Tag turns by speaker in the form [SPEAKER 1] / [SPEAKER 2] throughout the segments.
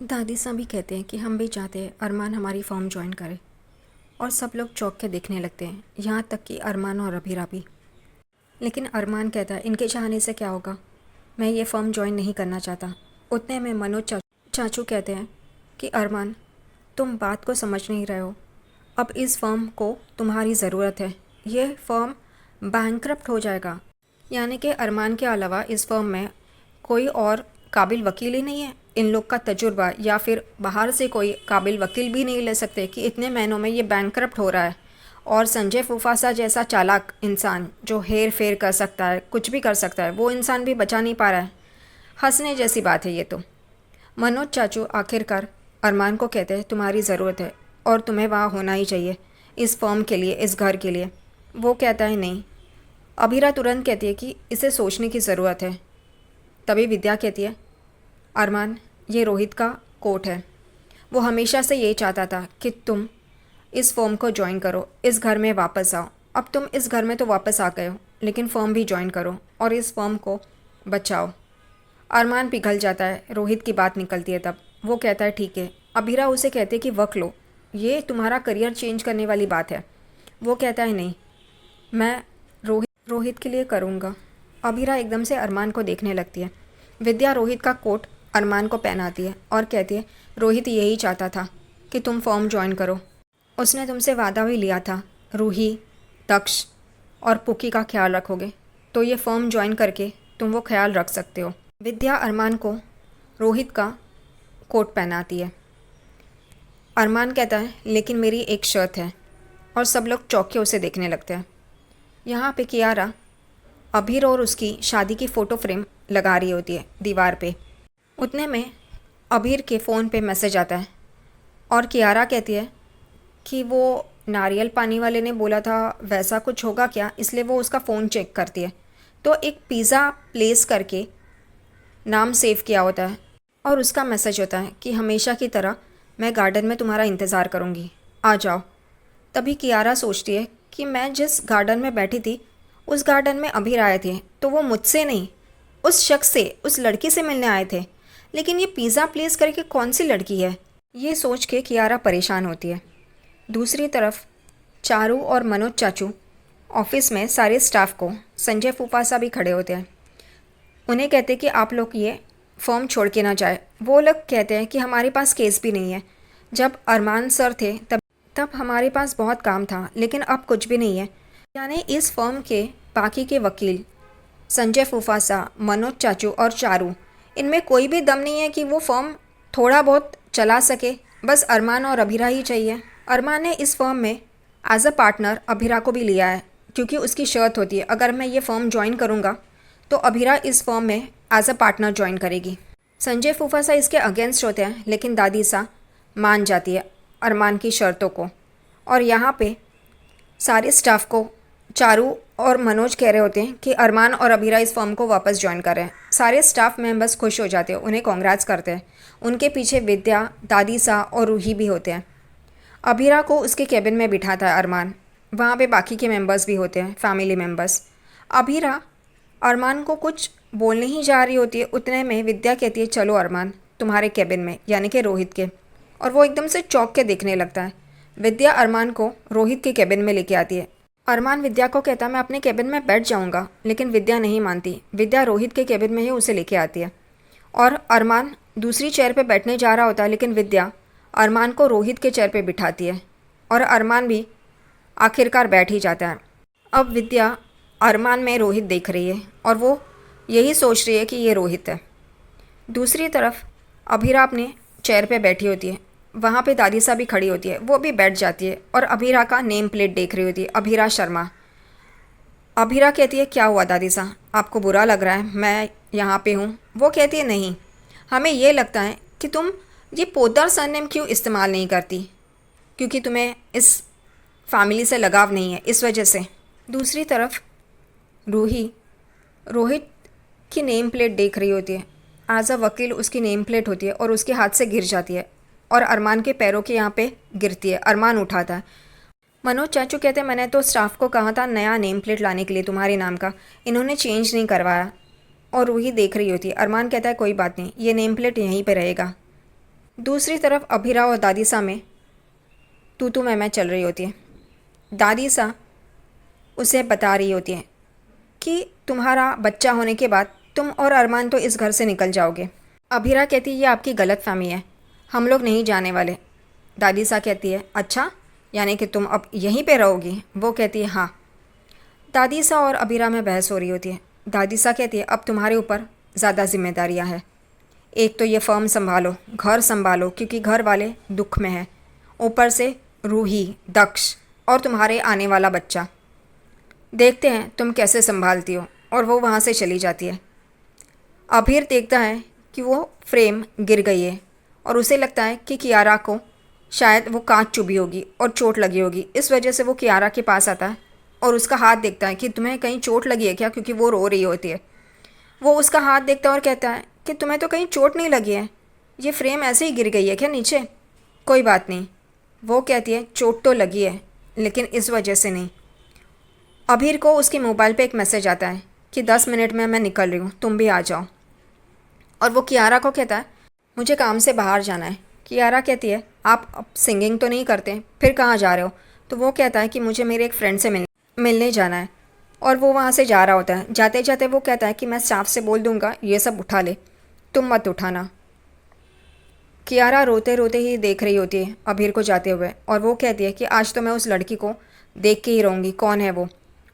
[SPEAKER 1] दादी साहब भी कहते हैं कि हम भी चाहते हैं अरमान हमारी फॉर्म ज्वाइन करे। और सब लोग चौंक के देखने लगते हैं, यहाँ तक कि अरमान और अभीरा भी। लेकिन अरमान कहता है इनके चाहने से क्या होगा, मैं ये फॉर्म ज्वाइन नहीं करना चाहता। उतने में मनोज चाचू कहते हैं कि अरमान, तुम बात को समझ नहीं रहे हो। अब इस फर्म को तुम्हारी ज़रूरत है। ये फर्म बैंकरप्ट हो जाएगा। यानी कि अरमान के अलावा इस फर्म में कोई और काबिल वकील ही नहीं है। इन लोग का तजुर्बा या फिर बाहर से कोई काबिल वकील भी नहीं ले सकते कि इतने महीनों में ये बैंकरप्ट हो रहा है। और संजय फूफासा जैसा चालाक इंसान जो हेर फेर कर सकता है, कुछ भी कर सकता है, वो इंसान भी बचा नहीं पा रहा है। हंसने जैसी बात है ये तो। मनोज चाचू आखिरकार अरमान को कहते हैं तुम्हारी ज़रूरत है और तुम्हें वहाँ होना ही चाहिए, इस फर्म के लिए, इस घर के लिए। वो कहता है नहीं। अभीरा तुरंत कहती है कि इसे सोचने की ज़रूरत है। तभी विद्या कहती है अरमान, ये रोहित का कोट है। वो हमेशा से ये चाहता था कि तुम इस फर्म को ज्वाइन करो, इस घर में वापस आओ। अब तुम इस घर में तो वापस आ गए हो, लेकिन फर्म भी ज्वाइन करो और इस फर्म को बचाओ। अरमान पिघल जाता है, रोहित की बात निकलती है तब। वो कहता है ठीक है। अभीरा उसे कहते कि वक्त लो, ये तुम्हारा करियर चेंज करने वाली बात है। वो कहता है नहीं, मैं रोहित के लिए करूँगा। अभीरा एकदम से अरमान को देखने लगती है। विद्या रोहित का कोट अरमान को पहनाती है और कहती है रोहित यही चाहता था कि तुम फॉर्म ज्वाइन करो। उसने तुमसे वादा भी लिया था रूही, दक्ष और पुकी का ख्याल रखोगे, तो ये फॉर्म ज्वाइन करके तुम वो ख्याल रख सकते हो। विद्या अरमान को रोहित का कोट पहनाती है। अरमान कहता है लेकिन मेरी एक शर्त है, और सब लोग चौंक के उसे देखने लगते हैं। यहाँ पे कियारा अभीर और उसकी शादी की फ़ोटो फ्रेम लगा रही होती है दीवार पे। उतने में अभीर के फ़ोन पे मैसेज आता है और कियारा कहती है कि वो नारियल पानी वाले ने बोला था वैसा कुछ होगा क्या, इसलिए वो उसका फ़ोन चेक करती है। तो एक पिज़्ज़ा प्लेस करके नाम सेव किया होता है और उसका मैसेज होता है कि हमेशा की तरह मैं गार्डन में तुम्हारा इंतज़ार करूँगी, आ जाओ। तभी कियारा सोचती है कि मैं जिस गार्डन में बैठी थी उस गार्डन में अभीर आए थे, तो वो मुझसे नहीं, उस शख्स से, उस लड़की से मिलने आए थे। लेकिन ये पिज़्ज़ा प्लेस करके कौन सी लड़की है, ये सोच के कियारा परेशान होती है। दूसरी तरफ चारू और मनोज चाचू ऑफिस में सारे स्टाफ को, संजय फूफासा भी खड़े होते हैं। उन्हें कहते कि आप लोग ये फॉर्म छोड़ के ना जाए। वो लोग कहते हैं कि हमारे पास केस भी नहीं है। जब अरमान सर थे तब हमारे पास बहुत काम था, लेकिन अब कुछ भी नहीं है। यानी इस फर्म के बाकी के वकील संजय फूफासा, मनोज चाचू और चारू, इनमें कोई भी दम नहीं है कि वो फर्म थोड़ा बहुत चला सके। बस अरमान और अभीरा ही चाहिए। अरमान ने इस फर्म में एज अ पार्टनर अभीरा को भी लिया है, क्योंकि उसकी शर्त होती है अगर मैं ये फर्म ज्वाइन करूँगा तो अभीरा इस फर्म में एज अ पार्टनर ज्वाइन करेगी। संजय फूफासा इसके अगेंस्ट होते हैं, लेकिन दादी सा मान जाती है अरमान की शर्तों को। और यहाँ पे सारे स्टाफ को चारू और मनोज कह रहे होते हैं कि अरमान और अभीरा इस फर्म को वापस ज्वाइन कर रहे हैं। सारे स्टाफ मेंबर्स खुश हो जाते हैं, उन्हें कॉन्ग्रेट्स करते हैं। उनके पीछे विद्या, दादी सा और रूही भी होते हैं। अभीरा को उसके केबिन में बिठाता है अरमान। वहाँ पे बाकी के मेंबर्स भी होते हैं, फैमिली मेंबर्स। अभीरा अरमान को कुछ बोलने ही जा रही होती है। उतने में विद्या कहती है चलो अरमान, तुम्हारे केबिन में, यानी कि रोहित के। और वो एकदम से चौंक के देखने लगता है। विद्या अरमान को रोहित के केबिन में लेके आती है। अरमान विद्या को कहता है मैं अपने केबिन में बैठ जाऊंगा, लेकिन विद्या नहीं मानती। विद्या रोहित के केबिन में ही उसे लेके आती है और अरमान दूसरी चेयर पे बैठने जा रहा होता है, लेकिन विद्या अरमान को रोहित के चेयर पे बिठाती है और अरमान भी आखिरकार बैठ ही जाता है। अब विद्या अरमान में रोहित देख रही है और वो यही सोच रही है कि ये रोहित है। दूसरी तरफ अभीरा अपने चेयर पे बैठी होती है। वहाँ पे दादी सा भी खड़ी होती है, वो भी बैठ जाती है और अभीरा का नेम प्लेट देख रही होती है, अभीरा शर्मा। अभीरा कहती है क्या हुआ दादी सा, आपको बुरा लग रहा है मैं यहाँ पे हूँ? वो कहती है नहीं, हमें ये लगता है कि तुम ये पोद्दार सरनेम क्यों इस्तेमाल नहीं करती, क्योंकि तुम्हें इस फैमिली से लगाव नहीं है, इस वजह से। दूसरी तरफ रूही रोहित की नेम प्लेट देख रही होती है। एज अ वकील उसकी नेम प्लेट होती है और उसके हाथ से गिर जाती है और अरमान के पैरों के यहाँ पे गिरती है। अरमान उठाता है। मनोज चाचू कहते हैं मैंने तो स्टाफ को कहा था नया नेम प्लेट लाने के लिए तुम्हारे नाम का, इन्होंने चेंज नहीं करवाया। और रूही देख रही होती है। अरमान कहता है कोई बात नहीं, ये नेम प्लेट यहीं पे रहेगा। दूसरी तरफ अभिरा और दादीसा में तू मैं चल रही होती है। दादीसा उसे बता रही होती है कि तुम्हारा बच्चा होने के बाद तुम और अरमान तो इस घर से निकल जाओगे। अभिरा कहती है ये आपकी गलतफहमी है, हम लोग नहीं जाने वाले। दादीसा कहती है अच्छा, यानी कि तुम अब यहीं पे रहोगी? वो कहती है हाँ। दादीसा और अभिरा में बहस हो रही होती है। दादीसा कहती है अब तुम्हारे ऊपर ज़्यादा जिम्मेदारियां हैं। एक तो ये फर्म संभालो, घर संभालो क्योंकि घर वाले दुख में हैं, ऊपर से रूही, दक्ष और तुम्हारे आने वाला बच्चा। देखते हैं तुम कैसे संभालती हो। और वो वहाँ से चली जाती है। अभीर देखता है कि वो फ्रेम गिर गई है और उसे लगता है कि कियारा को शायद वो कांच चुभी होगी और चोट लगी होगी। इस वजह से वो कियारा के पास आता है और उसका हाथ देखता है कि तुम्हें कहीं चोट लगी है क्या, क्योंकि वो रो रही होती है। वो उसका हाथ देखता है और कहता है कि तुम्हें तो कहीं चोट नहीं लगी है, ये फ्रेम ऐसे ही गिर गई है क्या नीचे? कोई बात नहीं। वो कहती है चोट तो लगी है लेकिन इस वजह से नहीं। अभीर को उसके मोबाइल पे एक मैसेज आता है कि 10 मिनट में मैं निकल रही हूँ, तुम भी आ जाओ। और वो कियारा को कहता है मुझे काम से बाहर जाना है। कियारा कहती है आप अब सिंगिंग तो नहीं करते, फिर कहाँ जा रहे हो? तो वो कहता है कि मुझे मेरे एक फ्रेंड से मिलने जाना है। और वो वहाँ से जा रहा होता है। जाते जाते वो कहता है कि मैं स्टाफ से बोल दूँगा ये सब उठा ले, तुम मत उठाना। कियारा रोते रोते ही देख रही होती है अभीर को जाते हुए और वो कहती है कि आज तो मैं उस लड़की को देख के ही रहूँगी, कौन है वो।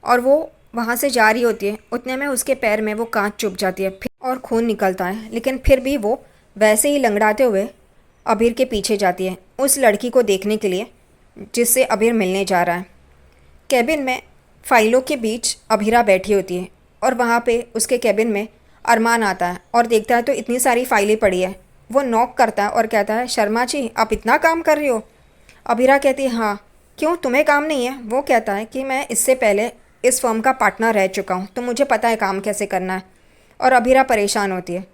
[SPEAKER 1] और वो वहाँ से जा रही होती है, उतने में उसके पैर में वो कांच चुभ जाती है और खून निकलता है। लेकिन फिर भी वो वैसे ही लंगड़ाते हुए अभीर के पीछे जाती है उस लड़की को देखने के लिए जिससे अभीर मिलने जा रहा है। कैबिन में फ़ाइलों के बीच अभीरा बैठी होती है और वहाँ पे उसके कैबिन में अरमान आता है और देखता है तो इतनी सारी फाइलें पड़ी है। वो नॉक करता है और कहता है शर्मा जी आप इतना काम कर रही हो? अभीरा कहती है हाँ, क्यों तुम्हें काम नहीं है? वो कहता है कि मैं इससे पहले इस फर्म का पार्टनर रह चुका हूँ तो मुझे पता है काम कैसे करना है। और अभीरा परेशान होती है।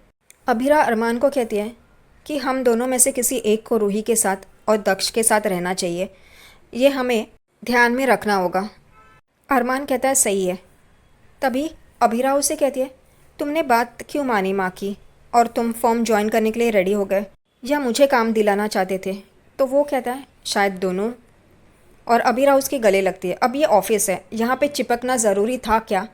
[SPEAKER 1] अभीरा अरमान को कहती है कि हम दोनों में से किसी एक को रूही के साथ और दक्ष के साथ रहना चाहिए, ये हमें ध्यान में रखना होगा। अरमान कहता है सही है। तभी अभीरा उसे कहती है तुमने बात क्यों मानी माँ की और तुम फॉर्म ज्वाइन करने के लिए रेडी हो गए, या मुझे काम दिलाना चाहते थे? तो वो कहता है शायद दोनों। और अभीरा उसके गले लगती है। अब ये ऑफिस है, यहाँ पे चिपकना ज़रूरी था क्या?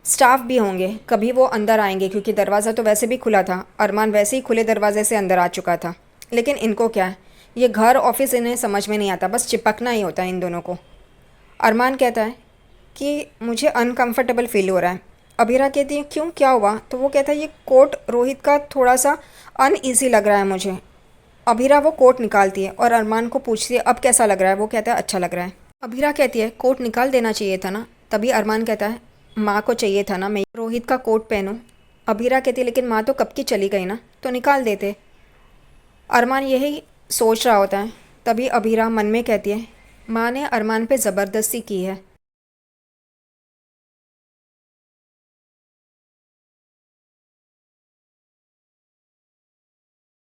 [SPEAKER 1] स्टाफ भी होंगे, कभी वो अंदर आएंगे क्योंकि दरवाज़ा तो वैसे भी खुला था। अरमान वैसे ही खुले दरवाजे से अंदर आ चुका था। लेकिन इनको क्या है, ये घर ऑफिस इन्हें समझ में नहीं आता, बस चिपकना ही होता है इन दोनों को। अरमान कहता है कि मुझे अनकंफर्टेबल फील हो रहा है। अभीरा कहती है क्यों, क्या हुआ? तो वो कहता है ये कोट रोहित का थोड़ा सा अनईजी लग रहा है मुझे। अभीरा वो कोट निकालती है और अरमान को पूछती है अब कैसा लग रहा है? वो कहता है अच्छा लग रहा है। अभीरा कहती है कोट निकाल देना चाहिए था ना। तभी अरमान कहता है माँ को चाहिए था ना मैं रोहित का कोट पहनूं। अभीरा कहती है लेकिन माँ तो कब की चली गई ना, तो निकाल देते। अरमान यही सोच रहा होता है। तभी अभीरा मन में कहती है माँ ने अरमान पे ज़बरदस्ती की है।